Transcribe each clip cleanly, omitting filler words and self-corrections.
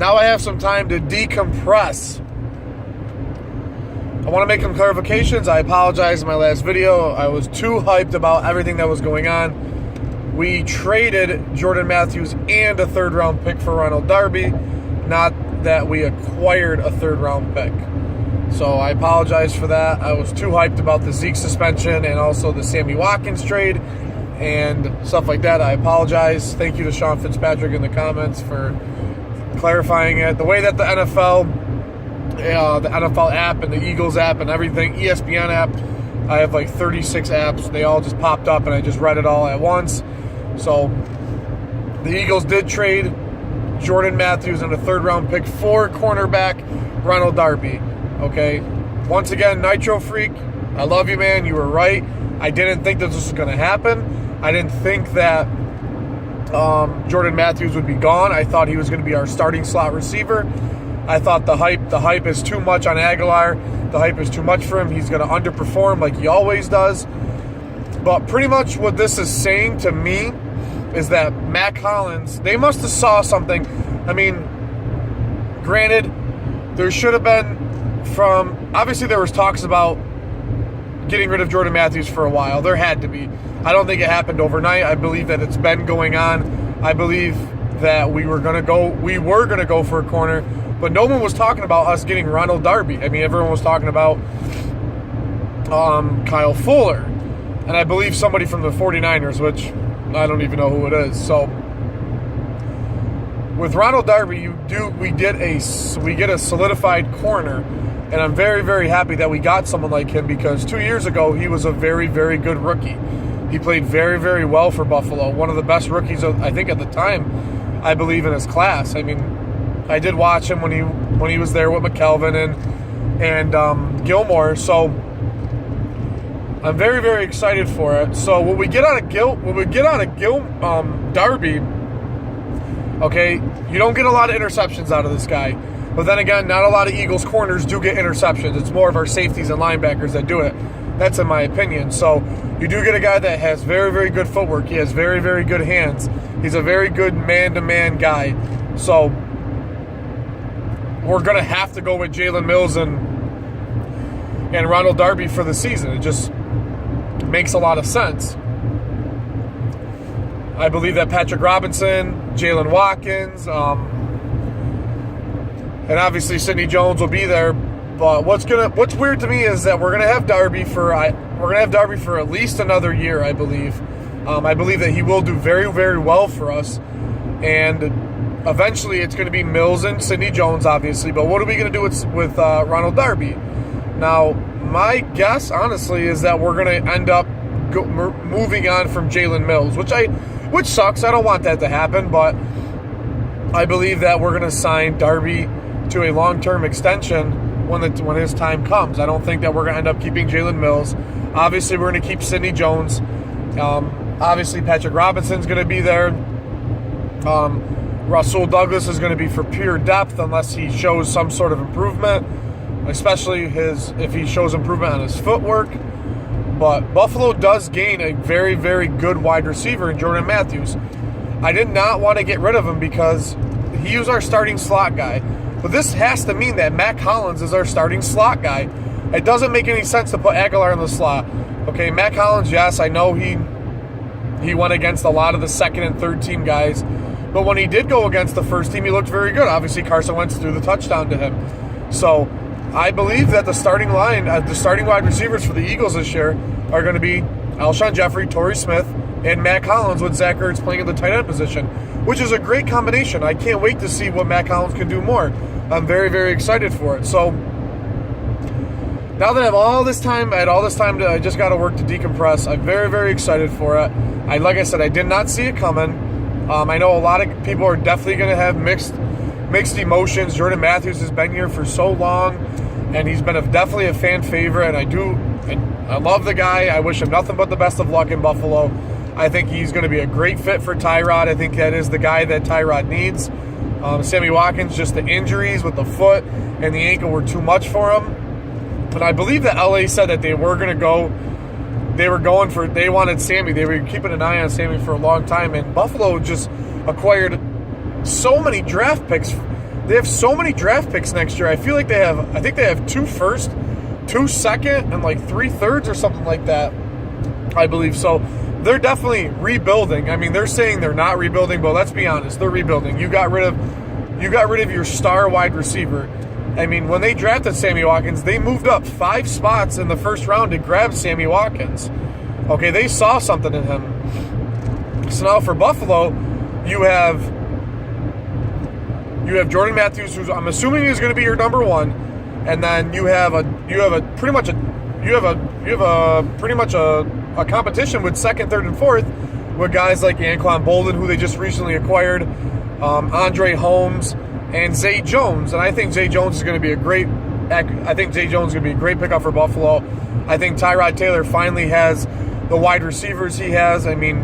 now I have some time to decompress. I want to make some clarifications. I apologize in my last video. I was too hyped about everything that was going on. We traded Jordan Matthews and a third-round pick for Ronald Darby, not that we acquired a third-round pick. So I apologize for that. I was too hyped about the Zeke suspension and also the Sammy Watkins trade and stuff like that. I apologize. Thank you to Sean Fitzpatrick in the comments for clarifying it. The way that the NFL app and the Eagles app and everything, ESPN app, I have like 36 apps. They all just popped up and I just read it all at once. So the Eagles did trade Jordan Matthews and a third-round pick for cornerback Ronald Darby. Okay, once again, Nitro Freak, I love you, man. You were right. I didn't think that this was going to happen. I didn't think that Jordan Matthews would be gone. I thought he was going to be our starting slot receiver. I thought the hype is too much on Aguilar. The hype is too much for him. He's going to underperform like he always does. But pretty much what this is saying to me is that Mac Hollins, they must have saw something. I mean, granted, there should have been obviously there was talks about getting rid of Jordan Matthews for a while. There had to be. I don't think it happened overnight. I believe that it's been going on. I believe that we were going to go for a corner, but no one was talking about us getting Ronald Darby. I mean, everyone was talking about Kyle Fuller, and I believe somebody from the 49ers, which I don't even know who it is. So with Ronald Darby, we get a solidified corner, and I'm very, very happy that we got someone like him because 2 years ago he was a very, very good rookie. He played very, very well for Buffalo. One of the best rookies, I think, at the time, I believe, in his class. I mean, I did watch him when he was there with McKelvin and Gilmore. So I'm very, very excited for it. So when we get out of Darby, okay, you don't get a lot of interceptions out of this guy. But then again, not a lot of Eagles corners do get interceptions. It's more of our safeties and linebackers that do it. That's in my opinion. So you do get a guy that has very, very good footwork. He has very, very good hands. He's a very good man-to-man guy. So we're going to have to go with Jalen Mills and Ronald Darby for the season. It just makes a lot of sense. I believe that Patrick Robinson, Jalen Watkins, and obviously Sidney Jones will be there. But what's weird to me is that we're gonna have Darby for at least another year, I believe. I believe that he will do very, very well for us, and eventually it's going to be Mills and Sidney Jones, obviously. But what are we going to do with Ronald Darby? Now, my guess, honestly, is that we're going to end up moving on from Jalen Mills, which sucks. I don't want that to happen, but I believe that we're going to sign Darby to a long-term extension when his time comes. I don't think that we're going to end up keeping Jalen Mills. Obviously, we're going to keep Sidney Jones. Obviously, Patrick Robinson's going to be there. Rasul Douglas is going to be for pure depth unless he shows some sort of improvement, especially if he shows improvement on his footwork. But Buffalo does gain a very, very good wide receiver in Jordan Matthews. I did not want to get rid of him because he was our starting slot guy. But this has to mean that Mac Hollins is our starting slot guy. It doesn't make any sense to put Aguilar in the slot. Okay, Mac Hollins, yes, I know he went against a lot of the second and third team guys. But when he did go against the first team, he looked very good. Obviously, Carson Wentz threw the touchdown to him. So I believe that the starting wide receivers for the Eagles this year are going to be Alshon Jeffrey, Torrey Smith, and Mac Hollins with Zach Ertz playing at the tight end position, which is a great combination. I can't wait to see what Mac Hollins can do more. I'm very, very excited for it. So now that I have all this time, I just got to work to decompress. I'm very, very excited for it. Like I said, I did not see it coming. I know a lot of people are definitely going to have mixed emotions. Jordan Matthews has been here for so long, and he's been definitely a fan favorite, and I love the guy. I wish him nothing but the best of luck in Buffalo. I think he's going to be a great fit for Tyrod. I think that is the guy that Tyrod needs. Sammy Watkins, just the injuries with the foot and the ankle were too much for him. But I believe that LA said that they wanted Sammy. They were keeping an eye on Sammy for a long time, and Buffalo just acquired so many draft picks. they have so many draft picks next year. I think they have 2 first, 2 second, and like 3 thirds or something like that, I believe. So they're definitely rebuilding. I mean, they're saying they're not rebuilding, but let's be honest, they're rebuilding. You got rid of your star wide receiver. I mean, when they drafted Sammy Watkins, they moved up 5 spots in the first round to grab Sammy Watkins. Okay, they saw something in him. So now for Buffalo, you have Jordan Matthews, who's I'm assuming is going to be your number 1, and then you have pretty much a competition with second, third, and fourth with guys like Anquan Bolden, who they just recently acquired, Andre Holmes, and Zay Jones. And I think Zay Jones is going to be a great pickup for Buffalo. I think Tyrod Taylor finally has the wide receivers he has. I mean,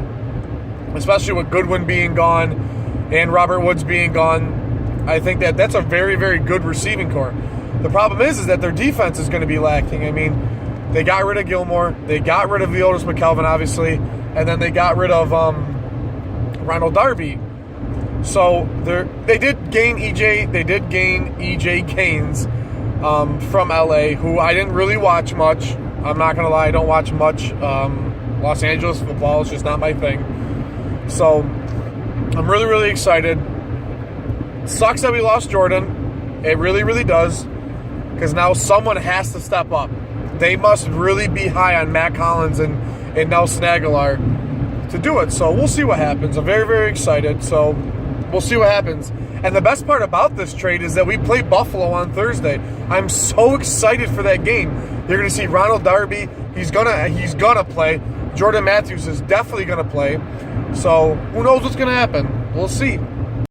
especially with Goodwin being gone and Robert Woods being gone, I think that's a very, very good receiving core. The problem is that their defense is going to be lacking. I mean, they got rid of Gilmore, they got rid of Leotis McKelvin, obviously, and then they got rid of Ronald Darby. So they did gain EJ Gaines from LA, who I didn't really watch much. I'm not gonna lie, I don't watch much. Los Angeles football is just not my thing. So I'm really, really excited. Sucks that we lost Jordan. It really, really does, because now someone has to step up. They must really be high on Matt Collins and Nelson Aguilar to do it. So we'll see what happens. I'm very, very excited. So we'll see what happens. And the best part about this trade is that we play Buffalo on Thursday. I'm so excited for that game. You're going to see Ronald Darby. He's gonna play. Jordan Matthews is definitely going to play. So who knows what's going to happen? We'll see.